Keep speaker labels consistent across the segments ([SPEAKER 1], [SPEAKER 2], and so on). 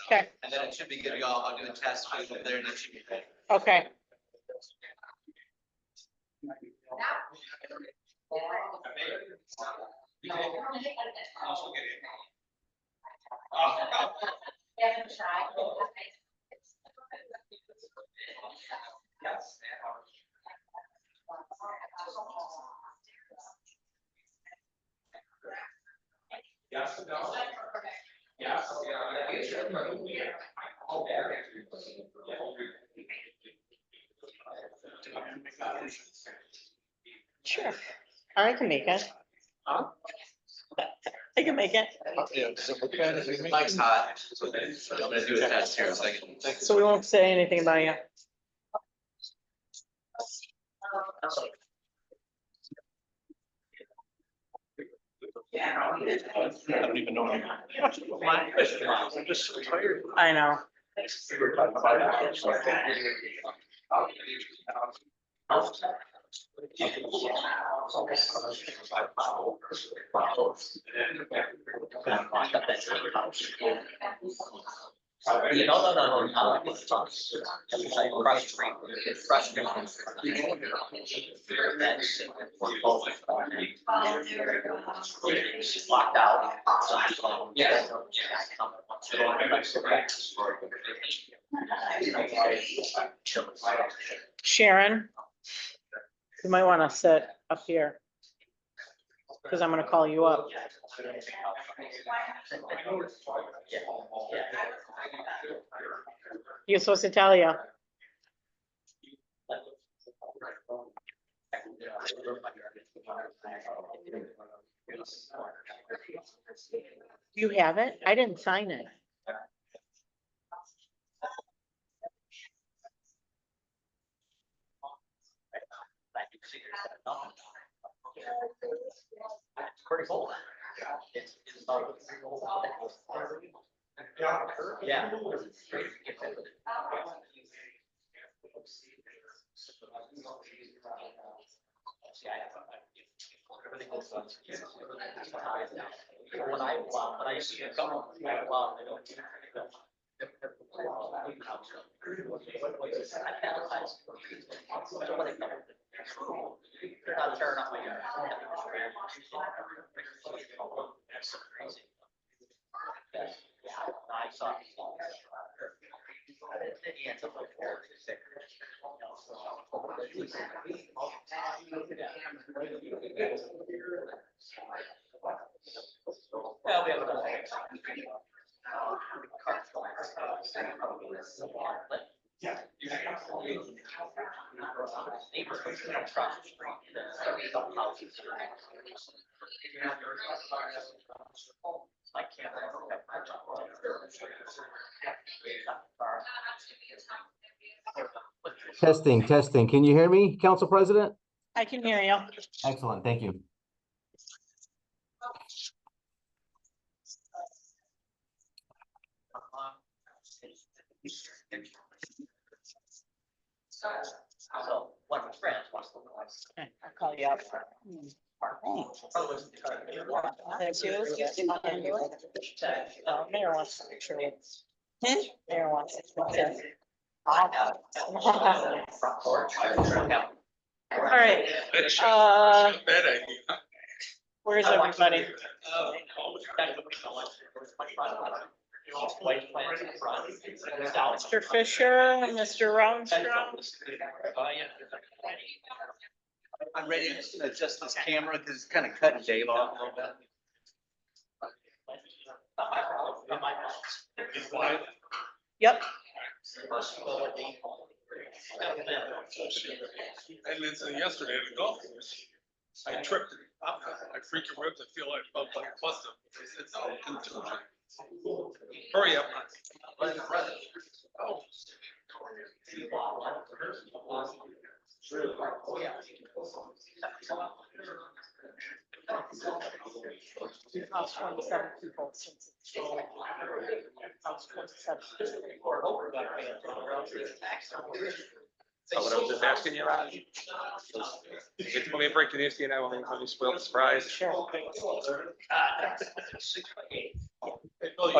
[SPEAKER 1] Okay,
[SPEAKER 2] And then it should be good to go. I'll do a test over there and it should be good.
[SPEAKER 1] okay. Sure, I can make it. I can make it.
[SPEAKER 2] Mike's hot. So I'm gonna do a test here in a second.
[SPEAKER 1] So we won't say anything about you.
[SPEAKER 3] I don't even know. I'm just so tired.
[SPEAKER 1] I know.
[SPEAKER 2] No. Cross street. Cross street. Locked out. Yeah.
[SPEAKER 1] Sharon, you might want to sit up here. Because I'm going to call you up. You're supposed to tell you. You have it? I didn't sign it.
[SPEAKER 2] It's pretty cool. Yeah. When I see it come, they're not tearing up my yard. That's so crazy. Yeah, I saw. Then he ends up like well, we have another I can't.
[SPEAKER 4] Testing. Can you hear me, Council President?
[SPEAKER 1] I can hear you.
[SPEAKER 4] Excellent, thank you.
[SPEAKER 2] So one of his friends wants to know.
[SPEAKER 1] Okay, I'll call you up. That's you? Mayor wants to make sure it's. Mayor wants it.
[SPEAKER 2] Front porch.
[SPEAKER 1] All right,
[SPEAKER 3] Bad idea.
[SPEAKER 1] where's everybody? Mr. Fisher, Mr. Roundstrom.
[SPEAKER 2] I'm ready to adjust this camera because it's kind of cutting Dave off a little bit.
[SPEAKER 1] Yep.
[SPEAKER 3] And then yesterday at the golf course, I tripped. I freaking ripped. I feel like I busted. It's contusion. Hurry up.
[SPEAKER 1] We've lost 27 people since. Lost 27.
[SPEAKER 3] So what I was just asking you, Raj. It's gonna be a break to this, and I will spoil the surprise.
[SPEAKER 1] Sure.
[SPEAKER 3] Oh,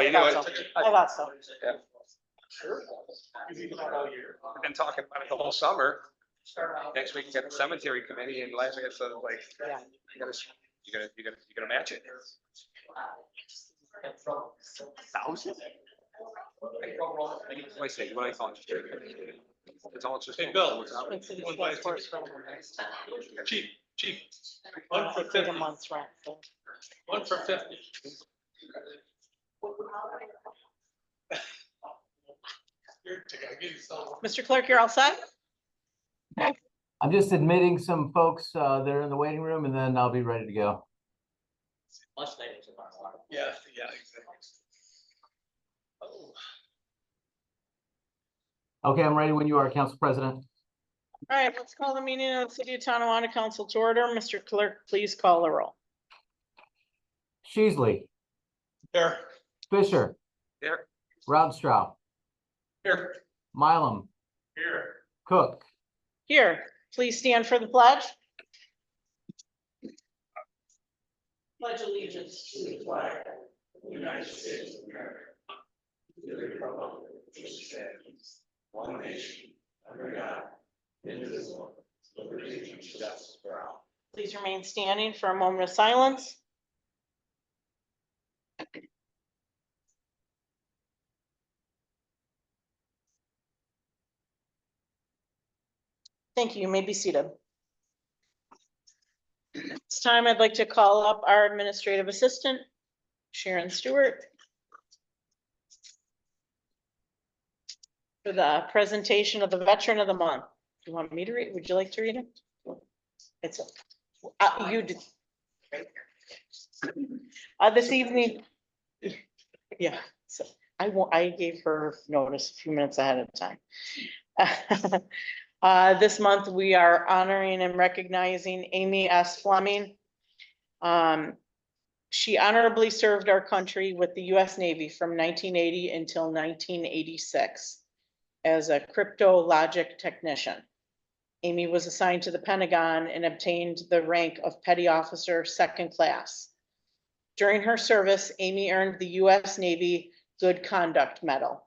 [SPEAKER 3] you know
[SPEAKER 1] Thought
[SPEAKER 3] it.
[SPEAKER 1] so. I thought so.
[SPEAKER 3] Yeah. I've been talking about it the whole summer. Next week, you got the cemetery committee, and last week I said, like,
[SPEAKER 1] Yeah.
[SPEAKER 3] you gonna match it? 1,000? What I say, what I thought. It's all just.
[SPEAKER 2] Hey, Bill.
[SPEAKER 1] Twin Cities Golf Course for
[SPEAKER 3] Chief,
[SPEAKER 1] I think a month's rent. So.
[SPEAKER 3] 1 for 50.
[SPEAKER 1] Mr. Clerk, you're all set?
[SPEAKER 4] I'm just admitting some folks, they're in the waiting room and then I'll be ready to go.
[SPEAKER 3] Yeah, exactly.
[SPEAKER 4] Okay, I'm ready when you are, Council President.
[SPEAKER 1] All right, let's call the meeting of the City of Tonawanda Council to order. Mr. Clerk, please call the roll.
[SPEAKER 4] Sheasley,
[SPEAKER 3] Here.
[SPEAKER 4] Fisher,
[SPEAKER 3] Here.
[SPEAKER 4] Rounstrau,
[SPEAKER 3] Here.
[SPEAKER 4] Mylum,
[SPEAKER 3] Here.
[SPEAKER 4] Cook.
[SPEAKER 1] Here, please stand for the pledge. Pledge allegiance to the flag of the United States of America, to the republic which stands one nation under God, indivisible, with liberty and justice for all. Please remain standing for a moment of silence. Thank you. You may be seated. It's time I'd like to call up our administrative assistant, Sharon Stewart, for the presentation of the Veteran of the Month. Do you want me to read? Would you like to read it? It's, you did. This evening. Yeah, so I gave her notice a few minutes ahead of time. This month, we are honoring and recognizing Amy S. Fleming. She honorably served our country with the U.S. Navy from 1980 until 1986 as a cryptologic technician. Amy was assigned to the Pentagon and obtained the rank of Petty Officer Second Class. During her service, Amy earned the U.S. Navy Good Conduct Medal.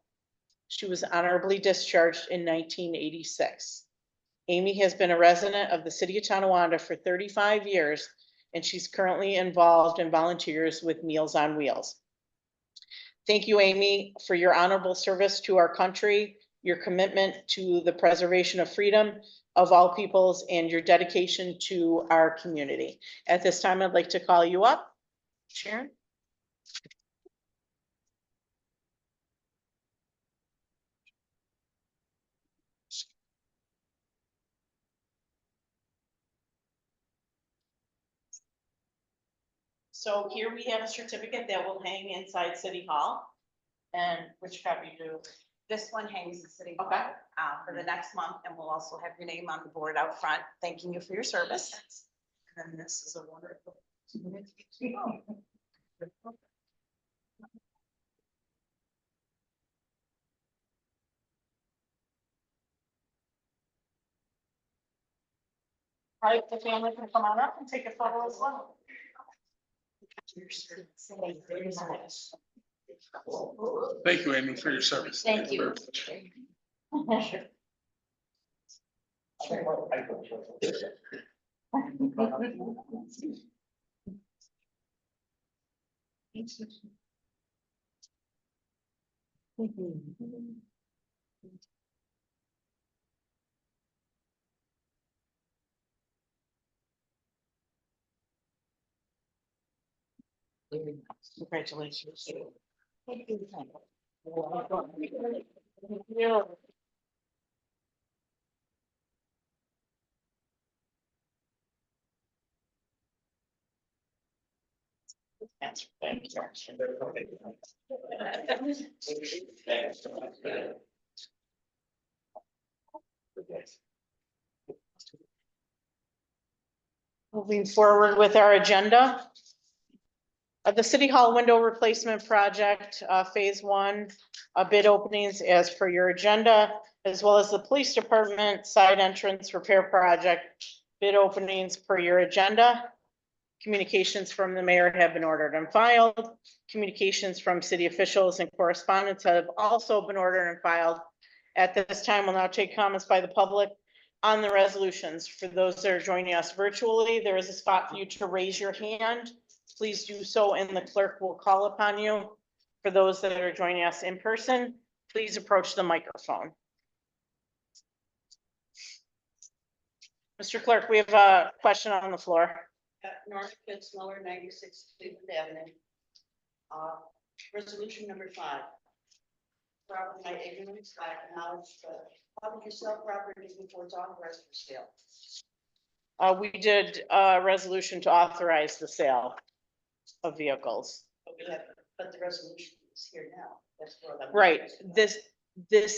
[SPEAKER 1] She was honorably discharged in 1986. Amy has been a resident of the City of Tonawanda for 35 years, and she's currently involved and volunteers with Meals on Wheels. Thank you, Amy, for your honorable service to our country, your commitment to the preservation of freedom of all peoples, and your dedication to our community. At this time, I'd like to call you up, Sharon. So here we have a certificate that will hang inside City Hall. And which copy do?
[SPEAKER 5] This one hangs in City Hall
[SPEAKER 1] Okay.
[SPEAKER 5] for the next month, and we'll also have your name on the board out front, thanking you for your service.
[SPEAKER 1] And this is a wonderful. All right, the family can come on up and take a photo as well.
[SPEAKER 3] Thank you, Amy, for your service.
[SPEAKER 5] Thank you.
[SPEAKER 1] Congratulations. Answer. Thank you. Moving forward with our agenda. The City Hall window replacement project, phase one, bid openings as per your agenda, as well as the police department side entrance repair project, bid openings per your agenda. Communications from the mayor have been ordered and filed. Communications from city officials and correspondents have also been ordered and filed. At this time, we'll now take comments by the public on the resolutions. For those that are joining us virtually, there is a spot for you to raise your hand. Please do so and the clerk will call upon you. For those that are joining us in person, please approach the microphone. Mr. Clerk, we have a question on the floor.
[SPEAKER 6] North Kitzmiller, 96 Cleveland Avenue. Resolution number 5. Property by ignorance, I acknowledge that public sell property before it's authorized for sale.
[SPEAKER 1] We did a resolution to authorize the sale of vehicles.
[SPEAKER 6] But the resolution is here now. That's what I'm.
[SPEAKER 1] Right, this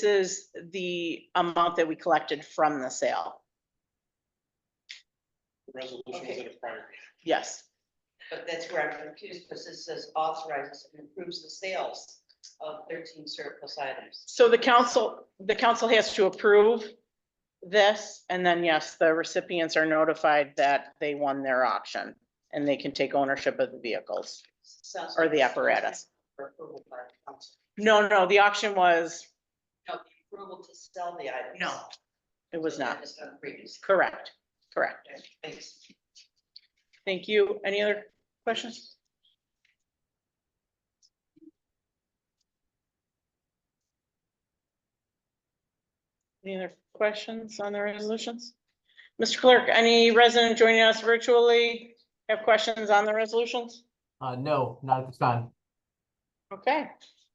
[SPEAKER 1] is the amount that we collected from the sale.
[SPEAKER 7] Resolution was in a prior.
[SPEAKER 1] Yes,
[SPEAKER 6] But that's where I'm confused because it says authorizes and approves the sales of 13 surplus items.
[SPEAKER 1] so the council has to approve this, and then yes, the recipients are notified that they won their auction and they can take ownership of the vehicles
[SPEAKER 6] Sounds
[SPEAKER 1] or
[SPEAKER 6] like
[SPEAKER 1] the
[SPEAKER 6] it's
[SPEAKER 1] apparatus.
[SPEAKER 6] for approval by the council.
[SPEAKER 1] No, the auction was,
[SPEAKER 6] No, the approval to sell the items.
[SPEAKER 1] no, it was
[SPEAKER 6] So that
[SPEAKER 1] not.
[SPEAKER 6] was done previously.
[SPEAKER 1] Correct.
[SPEAKER 6] Okay, thanks.
[SPEAKER 1] Thank you. Any other questions? Any other questions on the resolutions? Mr. Clerk, any resident joining us virtually have questions on the resolutions?
[SPEAKER 4] No, not at this time.
[SPEAKER 1] Okay,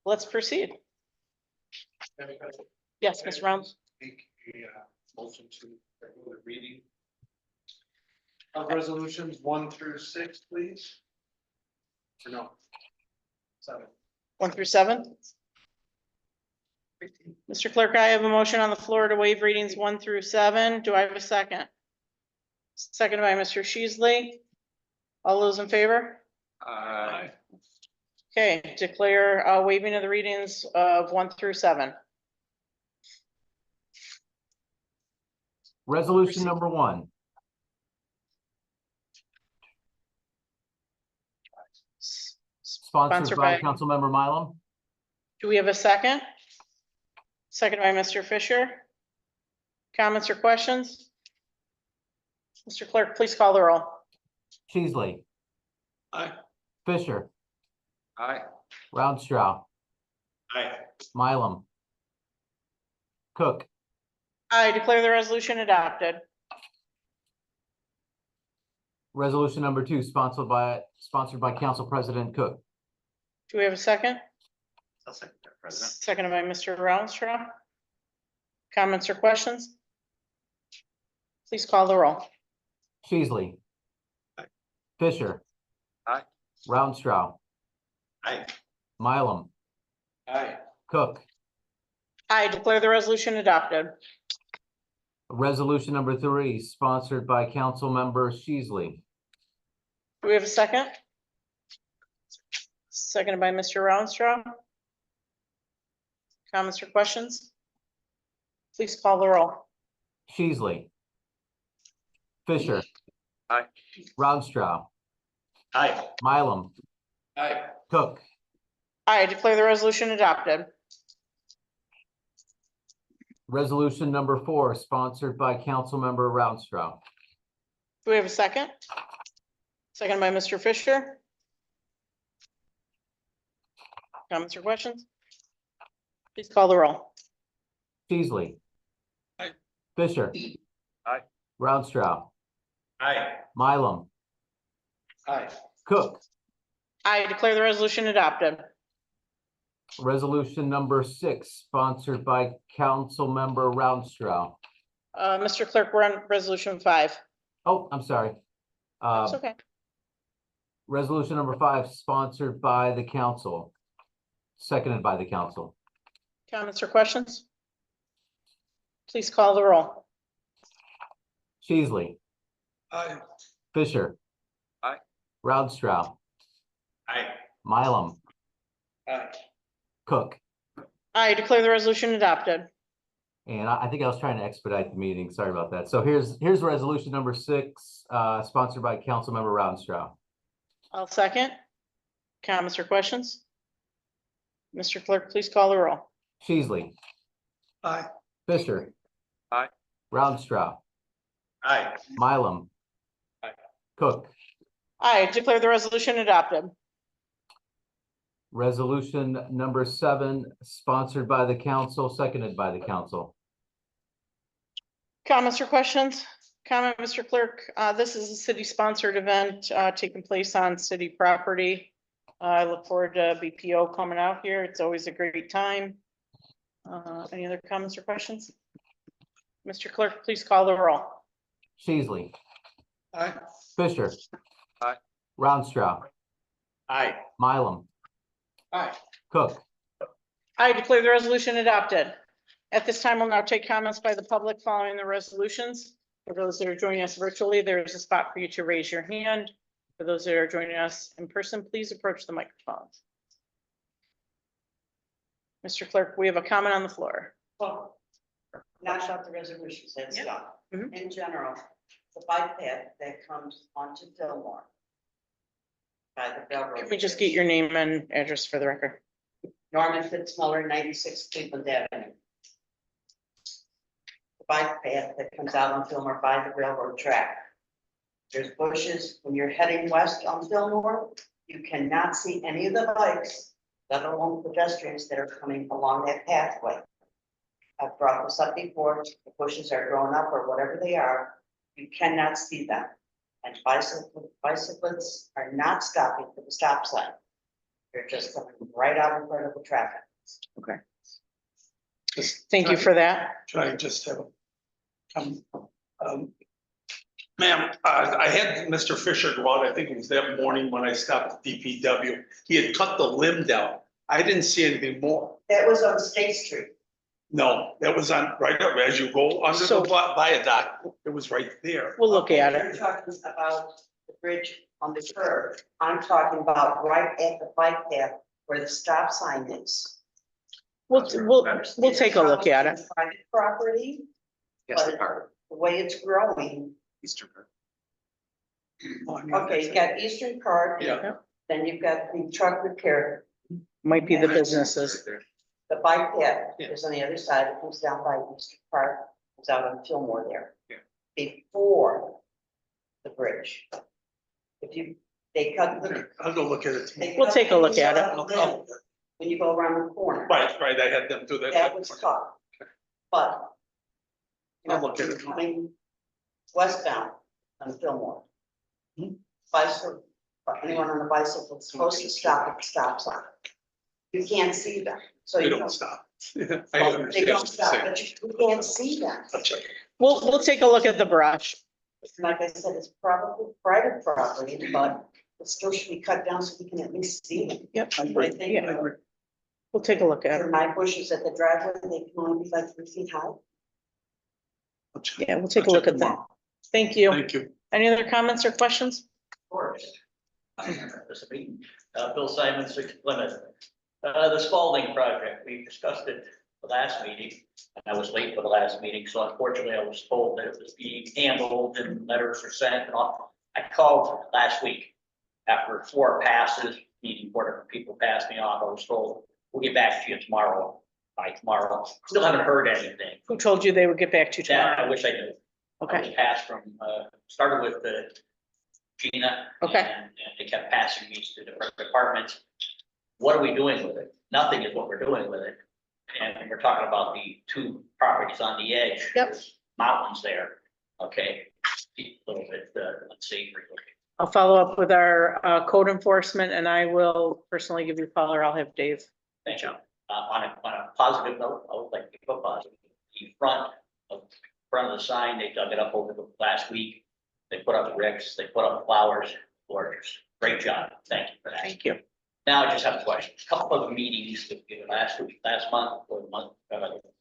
[SPEAKER 1] let's proceed. Yes, Mr. Rounds.
[SPEAKER 7] Make a motion to regular reading of resolutions 1 through 6, please. Or no? 7.
[SPEAKER 1] 1 through 7. Mr. Clerk, I have a motion on the floor to waive readings 1 through 7. Do I have a second? Second by Mr. Sheasley. All those in favor? Okay, declare waiving of the readings of 1 through 7.
[SPEAKER 4] Resolution number 1. Sponsored by Councilmember Mylum.
[SPEAKER 1] Do we have a second? Second by Mr. Fisher. Comments or questions? Mr. Clerk, please call the roll.
[SPEAKER 4] Sheasley.
[SPEAKER 7] Aye.
[SPEAKER 4] Fisher.
[SPEAKER 3] Aye.
[SPEAKER 4] Roundstrow.
[SPEAKER 7] Aye.
[SPEAKER 4] Mylum. Cook.
[SPEAKER 1] I declare the resolution adopted.
[SPEAKER 4] Resolution number 2, sponsored by Council President Cook.
[SPEAKER 1] Do we have a second?
[SPEAKER 2] I'll second that, President.
[SPEAKER 1] Seconded by Mr. Rounstrau. Comments or questions? Please call the roll.
[SPEAKER 4] Sheasley.
[SPEAKER 7] Aye.
[SPEAKER 4] Fisher.
[SPEAKER 3] Aye.
[SPEAKER 4] Roundstrow.
[SPEAKER 7] Aye.
[SPEAKER 4] Mylum.
[SPEAKER 7] Aye.
[SPEAKER 4] Cook.
[SPEAKER 1] I declare the resolution adopted.
[SPEAKER 4] Resolution number 3, sponsored by Councilmember Sheasley.
[SPEAKER 1] Do we have a second? Seconded by Mr. Rounstrau. Comments or questions? Please call the roll.
[SPEAKER 4] Sheasley. Fisher.
[SPEAKER 3] Aye.
[SPEAKER 4] Roundstrow.
[SPEAKER 7] Aye.
[SPEAKER 4] Mylum.
[SPEAKER 7] Aye.
[SPEAKER 4] Cook.
[SPEAKER 1] I declare the resolution adopted.
[SPEAKER 4] Resolution number 4, sponsored by Councilmember Roundstrow.
[SPEAKER 1] Do we have a second? Second by Mr. Fisher. Comments or questions? Please call the roll.
[SPEAKER 4] Sheasley.
[SPEAKER 7] Aye.
[SPEAKER 4] Fisher.
[SPEAKER 3] Aye.
[SPEAKER 4] Roundstrow.
[SPEAKER 7] Aye.
[SPEAKER 4] Mylum.
[SPEAKER 7] Aye.
[SPEAKER 4] Cook.
[SPEAKER 1] I declare the resolution adopted.
[SPEAKER 4] Resolution number 6, sponsored by Councilmember Roundstrow.
[SPEAKER 1] Mr. Clerk, we're on resolution 5.
[SPEAKER 4] Oh, I'm sorry.
[SPEAKER 1] That's okay.
[SPEAKER 4] Resolution number 5, sponsored by the council. Seconded by the council.
[SPEAKER 1] Comments or questions? Please call the roll.
[SPEAKER 4] Sheasley,
[SPEAKER 7] Aye.
[SPEAKER 4] Fisher.
[SPEAKER 3] Aye.
[SPEAKER 4] Rounstrau,
[SPEAKER 7] Aye.
[SPEAKER 4] Mylum,
[SPEAKER 7] Aye.
[SPEAKER 4] Cook.
[SPEAKER 1] I declare the resolution adopted.
[SPEAKER 4] And I think I was trying to expedite the meeting. Sorry about that. So here's resolution number 6, sponsored by Councilmember Rounstrau.
[SPEAKER 1] I'll second. Comments or questions? Mr. Clerk, please call the roll.
[SPEAKER 4] Sheasley,
[SPEAKER 7] Aye.
[SPEAKER 4] Fisher.
[SPEAKER 3] Aye.
[SPEAKER 4] Rounstrau,
[SPEAKER 7] Aye.
[SPEAKER 4] Mylum.
[SPEAKER 7] Aye.
[SPEAKER 4] Cook.
[SPEAKER 1] I declare the resolution adopted.
[SPEAKER 4] Resolution number 7, sponsored by the council, seconded by the council.
[SPEAKER 1] Comments or questions? Comment, Mr. Clerk. This is a city-sponsored event taking place on city property. I look forward to BPO coming out here. It's always a great time. Any other comments or questions? Mr. Clerk, please call the roll.
[SPEAKER 4] Sheasley,
[SPEAKER 7] Aye.
[SPEAKER 4] Fisher.
[SPEAKER 3] Aye.
[SPEAKER 4] Rounstrau,
[SPEAKER 7] Aye.
[SPEAKER 4] Mylum,
[SPEAKER 7] Aye.
[SPEAKER 4] Cook.
[SPEAKER 1] I declare the resolution adopted. At this time, we'll now take comments by the public following the resolutions. For those that are joining us virtually, there is a spot for you to raise your hand. For those that are joining us in person, please approach the microphones. Mr. Clerk, we have a comment on the floor.
[SPEAKER 6] Well, knock out the resolutions, that's
[SPEAKER 1] Yeah.
[SPEAKER 6] done.
[SPEAKER 1] Mhm.
[SPEAKER 6] In general, the bike path that comes onto Fillmore. By the railroad.
[SPEAKER 1] Let me just get your name and address for the record.
[SPEAKER 6] Norman Fitzmiller, 96 Cleveland Avenue. The bike path that comes out on Fillmore by the railroad track. There's bushes, when you're heading west on Fillmore, you cannot see any of the bikes, let alone pedestrians that are coming along that pathway. I've brought this up before, the bushes are growing up or whatever they are, you cannot see them. And bicyclists are not stopping for the stop sign. They're just coming right out in front of the traffic.
[SPEAKER 1] Thank you for that.
[SPEAKER 7] Can I just have ma'am, I had Mr. Fisher go out, I think it was that morning when I stopped at DPW. He had cut the limb down. I didn't see anything more.
[SPEAKER 6] That was on State Street.
[SPEAKER 7] No, that was on, right up as you go under
[SPEAKER 1] So-
[SPEAKER 7] the viaduct. It was right there.
[SPEAKER 1] We'll look at
[SPEAKER 6] You're
[SPEAKER 1] it.
[SPEAKER 6] talking about the bridge on the curve. I'm talking about right at the bike path where the stop sign is.
[SPEAKER 1] We'll take a look at it.
[SPEAKER 6] Private property,
[SPEAKER 2] Yes,
[SPEAKER 6] but
[SPEAKER 2] the park,
[SPEAKER 6] the way it's growing,
[SPEAKER 2] Eastern Park.
[SPEAKER 6] okay, you got Eastern Park,
[SPEAKER 7] Yeah,
[SPEAKER 6] then you've got the truck repair.
[SPEAKER 1] Might be the businesses.
[SPEAKER 6] The bike path
[SPEAKER 7] Yeah.
[SPEAKER 6] is on the other side, it comes down by Eastern Park, comes out on Fillmore there.
[SPEAKER 7] Yeah.
[SPEAKER 6] Before the bridge. If you, they cut
[SPEAKER 7] okay,
[SPEAKER 6] the.
[SPEAKER 7] I'll go look at it.
[SPEAKER 6] they
[SPEAKER 1] We'll
[SPEAKER 6] cut
[SPEAKER 1] take a look
[SPEAKER 6] the
[SPEAKER 1] at it.
[SPEAKER 6] limb When you go around the corner.
[SPEAKER 7] Right, I had them do that.
[SPEAKER 6] That was cut, but.
[SPEAKER 7] I'll look at it.
[SPEAKER 6] Coming westbound on Fillmore.
[SPEAKER 7] Hmm.
[SPEAKER 6] Bicycle, anyone on a bicycle is supposed to stop at the stop sign. You can't see them, so
[SPEAKER 7] They
[SPEAKER 6] you
[SPEAKER 7] don't
[SPEAKER 6] don't.
[SPEAKER 7] stop. I
[SPEAKER 6] Well,
[SPEAKER 7] understand
[SPEAKER 6] they don't
[SPEAKER 7] what you're
[SPEAKER 6] stop,
[SPEAKER 7] saying.
[SPEAKER 6] but you can't see them.
[SPEAKER 7] I'll check.
[SPEAKER 1] We'll take a look at the brush.
[SPEAKER 6] Like I said, it's probably private property, but it still should be cut down so we can at least see them.
[SPEAKER 1] Yep.
[SPEAKER 6] I think,
[SPEAKER 1] Yeah. We'll take a look at
[SPEAKER 6] for
[SPEAKER 1] it.
[SPEAKER 6] my bushes at the driveway, they can only be like 3 feet high.
[SPEAKER 7] I'll check.
[SPEAKER 1] Yeah, we'll take a
[SPEAKER 7] I'll
[SPEAKER 1] look
[SPEAKER 7] check
[SPEAKER 1] at that.
[SPEAKER 7] tomorrow.
[SPEAKER 1] Thank you.
[SPEAKER 7] Thank you.
[SPEAKER 1] Any other comments or questions?
[SPEAKER 8] Of course. Bill Simon, 6 Plymouth. The Spalding project, we discussed it the last meeting, and I was late for the last meeting, so unfortunately I was told that it was being handled and letters were sent and all. I called last week after 4 passes, meeting 4 different people passed me off. I was told, we'll get back to you tomorrow, by tomorrow. Still haven't heard anything.
[SPEAKER 1] Who told you they would get back to you
[SPEAKER 8] That I
[SPEAKER 1] tomorrow?
[SPEAKER 8] wish I knew. I
[SPEAKER 1] Okay,
[SPEAKER 8] was passed from, started with Gina.
[SPEAKER 1] Okay.
[SPEAKER 8] And they kept passing me to different departments. What are we doing with it? Nothing is what we're doing with it. And we're talking about the 2 properties on the edge.
[SPEAKER 1] Yep.
[SPEAKER 8] There's mountains there, okay? A little bit unsafe.
[SPEAKER 1] I'll follow up with our code enforcement and I will personally give you a call or I'll have Dave.
[SPEAKER 8] Thank you. On a positive note, I would like to keep a positive. The front of the sign, they dug it up over the last week. They put up bricks, they put up flowers, gorgeous. Great job. Thank you for that.
[SPEAKER 1] Thank you.
[SPEAKER 8] Now I just have a question. A couple of the meetings that we did last week, last month, or the month,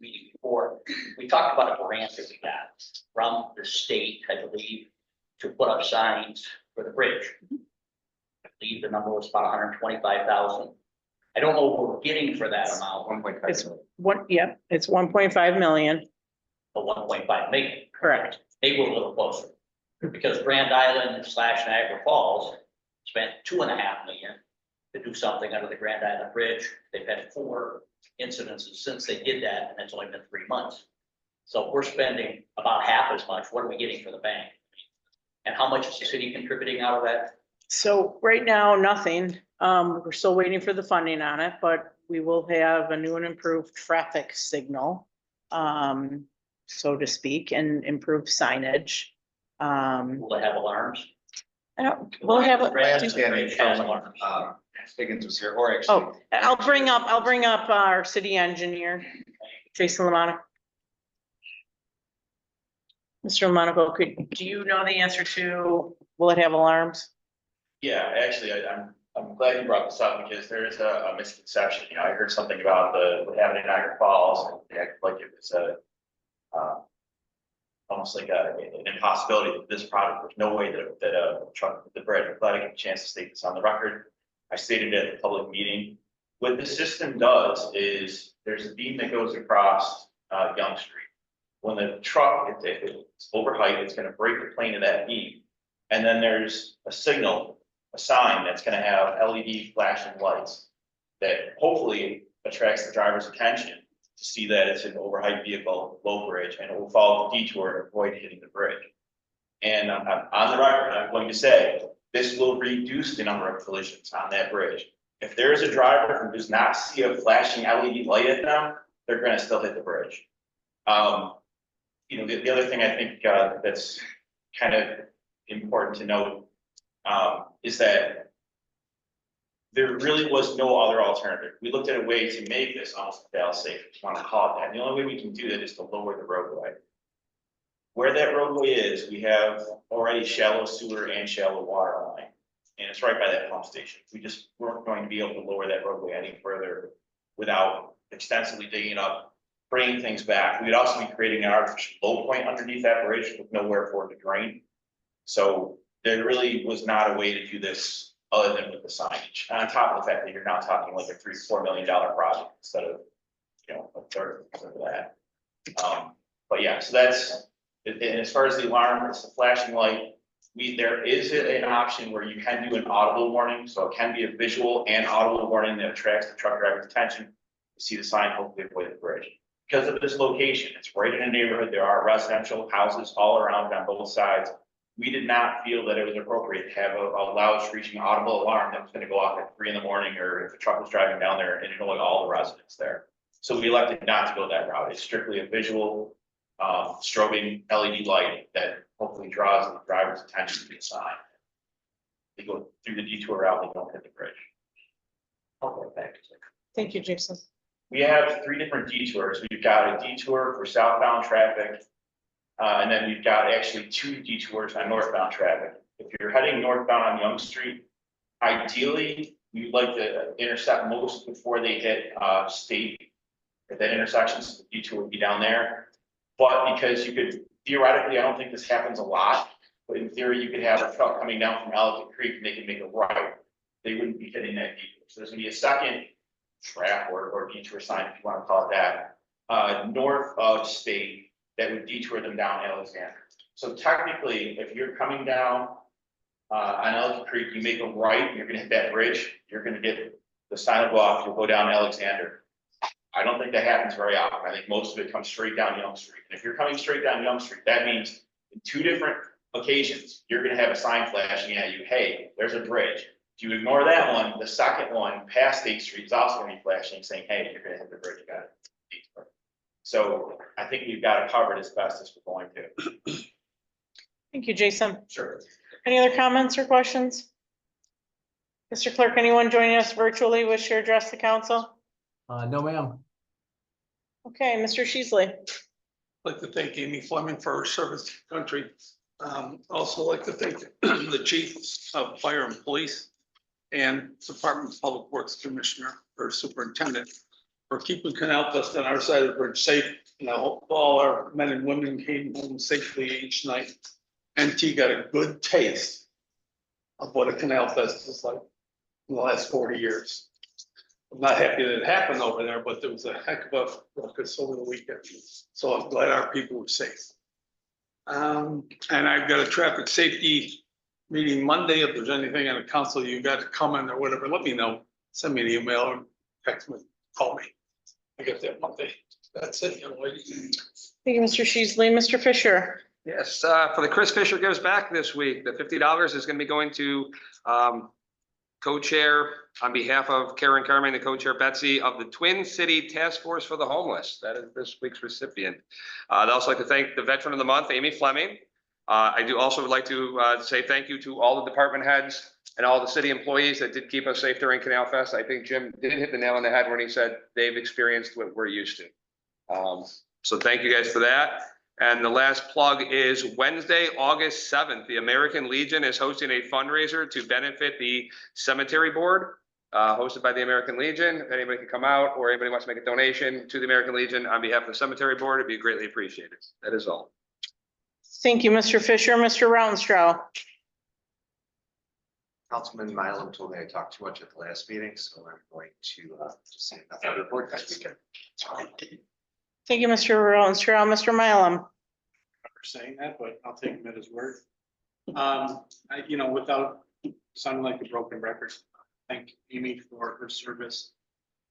[SPEAKER 8] meeting before, we talked about a grant that we got from the state, I believe, to put up signs for the bridge. I believe the number was about 125,000. I don't know what we're getting for that amount,
[SPEAKER 3] 1.5.
[SPEAKER 1] It's it's 1.5 million.
[SPEAKER 8] but 1.5 million.
[SPEAKER 1] Correct.
[SPEAKER 8] Maybe we're a little closer. Because Grand Island / Niagara Falls spent 2.5 million to do something under the Grand Island Bridge. They've had 4 incidences since they did that, and it's only been 3 months. So we're spending about half as much. What are we getting for the bank? And how much is the city contributing out of that?
[SPEAKER 1] So right now, nothing. We're still waiting for the funding on it, but we will have a new and improved traffic signal, so to speak, and improved signage.
[SPEAKER 8] Will they have alarms?
[SPEAKER 1] We'll have,
[SPEAKER 2] My understanding
[SPEAKER 8] Has
[SPEAKER 2] from,
[SPEAKER 8] alarms.
[SPEAKER 2] Higgins was here, or actually.
[SPEAKER 1] oh, I'll bring up our city engineer, Jason Lamonaco. Mr. Lamonaco, do you know the answer to, will it have alarms?
[SPEAKER 9] Yeah, actually, I'm glad you brought this up because there is a misconception. You know, I heard something about what happened in Niagara Falls, and they acted like it was almost like an impossibility with this product. There's no way that a truck with the bridge. I'm glad I get a chance to state this on the record. I stated it at the public meeting. What the system does is there's a beam that goes across Yonge Street. When the truck, if it's over height, it's going to break the plane of that beam. And then there's a signal, a sign that's going to have LED flashing lights that hopefully attracts the driver's attention to see that it's an overheight vehicle, low bridge, and it will follow the detour and avoid hitting the bridge. And I'm on the record, I'm going to say, this will reduce the number of collisions on that bridge. If there is a driver who does not see a flashing LED light at them, they're going to still hit the bridge. You know, the other thing I think that's kind of important to note is that there really was no other alternative. We looked at a way to make this almost fail-safe, if you want to call it that. And the only way we can do that is to lower the roadway. Where that roadway is, we have already shallow sewer and shallow water line. And it's right by that pump station. We just weren't going to be able to lower that roadway any further without extensively digging up, bringing things back. We'd also be creating an artificial low point underneath that bridge with nowhere for it to drain. So there really was not a way to do this other than with the signage. On top of the fact that you're now talking like a $3 to $4 million project instead of, you know, a third of that. But yeah, so that's, and as far as the alarm, it's the flashing light. There is an option where you can do an audible warning, so it can be a visual and audible warning that attracts the truck driver's attention. You see the sign, hopefully avoid the bridge. Because of this location, it's right in a neighborhood. There are residential houses all around on both sides. We did not feel that it was appropriate to have a loud screeching audible alarm that was going to go off at 3 in the morning, or if a truck was driving down there and annoy all the residents there. So we elected not to go that route. It's strictly a visual strobing LED light that hopefully draws the driver's attention to the sign. They go through the detour route, they don't hit the bridge. I'll go back to it.
[SPEAKER 1] Thank you, Jason.
[SPEAKER 9] We have 3 different detours. We've got a detour for southbound traffic. And then we've got actually 2 detours on northbound traffic. If you're heading northbound on Yonge Street, ideally, you'd like to intercept most before they hit State at that intersection, so the detour would be down there. But because you could, theoretically, I don't think this happens a lot, but in theory, you could have a truck coming down from Ellicott Creek and they can make a right. They wouldn't be hitting that detour. So there's gonna be a second trap or detour sign, if you want to call it that, north of State that would detour them down Alexander. So technically, if you're coming down on Ellicott Creek, you make a right, you're gonna hit that bridge, you're gonna get the sign will go off, you'll go down Alexander. I don't think that happens very often. I think most of it comes straight down Yonge Street. And if you're coming straight down Yonge Street, that means in 2 different occasions, you're gonna have a sign flashing at you, hey, there's a bridge. If you ignore that one, the second one past State Street is also gonna be flashing, saying, hey, you're gonna hit the bridge, you got it. So I think we've got it covered as best as we're going to.
[SPEAKER 1] Thank you, Jason.
[SPEAKER 9] Sure.
[SPEAKER 1] Any other comments or questions? Mr. Clerk, anyone joining us virtually wish to address the council?
[SPEAKER 4] No, ma'am.
[SPEAKER 1] Okay, Mr. Sheasley.
[SPEAKER 7] I'd like to thank Amy Fleming for her service to the country. Also like to thank the chiefs of fire and police and Department of Public Works Commissioner or Superintendent for keeping Canal Fest on our side of the bridge safe. You know, all our men and women came home safely each night. NT got a good taste of what a Canal Fest is like in the last 40 years. I'm not happy that it happened over there, but there was a heck of a ruckus over the weekend. So I'm glad our people were safe. And I've got a traffic safety meeting Monday. If there's anything on the council you got to comment or whatever, let me know. Send me an email or text me, call me. I get that Monday. That's it, young lady.
[SPEAKER 1] Thank you, Mr. Sheasley. Mr. Fisher.
[SPEAKER 3] Yes, for the Chris Fisher Gives Back this week, the $50 is going to be going to co-chair on behalf of Karen Carmen, the co-chair Betsy of the Twin City Task Force for the Homeless. That is this week's recipient. I'd also like to thank the Veteran of the Month, Amy Fleming. I do also would like to say thank you to all the department heads and all the city employees that did keep us safe during Canal Fest. I think Jim did hit the nail on the head when he said they've experienced what we're used to. So thank you guys for that. And the last plug is Wednesday, August 7th, the American Legion is hosting a fundraiser to benefit the cemetery board, hosted by the American Legion. If anybody can come out or anybody wants to make a donation to the American Legion on behalf of the cemetery board, it'd be greatly appreciated. That is all.
[SPEAKER 1] Thank you, Mr. Fisher. Mr. Rounstrau.
[SPEAKER 10] Councilman Mylum told me I talked too much at the last meeting, so I'm going to just say nothing to report this weekend.
[SPEAKER 1] Thank you, Mr. Rounstrau. Mr. Mylum.
[SPEAKER 11] For saying that, but I'll take him at his word. You know, without sounding like a broken record, thank Amy for her service.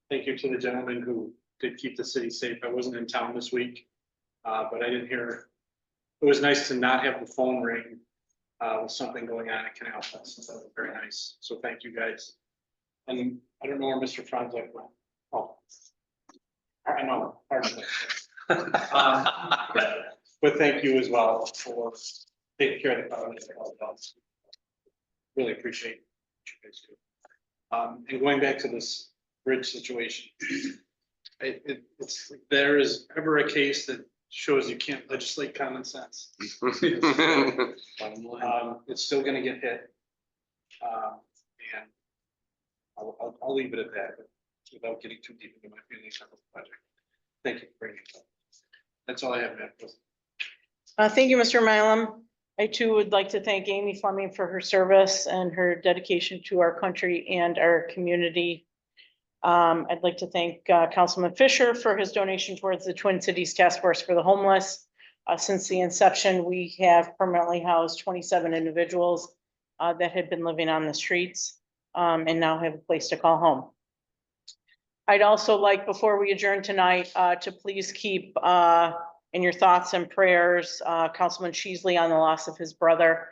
[SPEAKER 11] Thank you to the gentleman who did keep the city safe. I wasn't in town this week, but I didn't hear. It was nice to not have the phone ring with something going on at Canal Fest. That was very nice. So thank you guys. And I don't know where Mr. Franzek went. Oh, I know. Pardon me. But thank you as well for taking care of the crowd. Really appreciate what you guys do. And going back to this bridge situation, if there is ever a case that shows you can't legislate common sense, it's still going to get hit. And I'll leave it at that, but without getting too deep into my feelings on the project. Thank you for bringing it up. That's all I have, Madam President.
[SPEAKER 1] Thank you, Mr. Mylum. I too would like to thank Amy Fleming for her service and her dedication to our country and our community. I'd like to thank Councilman Fisher for his donation towards the Twin Cities Task Force for the Homeless. Since the inception, we have permanently housed 27 individuals that had been living on the streets and now have a place to call home. I'd also like, before we adjourn tonight, to please keep in your thoughts and prayers Councilman Sheasley on the loss of his brother.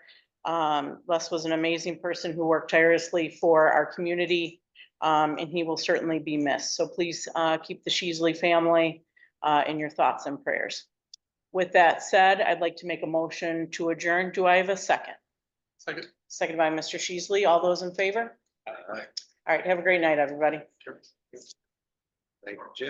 [SPEAKER 1] Les was an amazing person who worked tirelessly for our community, and he will certainly be missed. So please keep the Sheasley family in your thoughts and prayers. With that said, I'd like to make a motion to adjourn. Do I have a second?
[SPEAKER 11] Second.
[SPEAKER 1] Seconded by Mr. Sheasley. All those in favor? All right. Have a great night, everybody.
[SPEAKER 3] Thank you, Jim.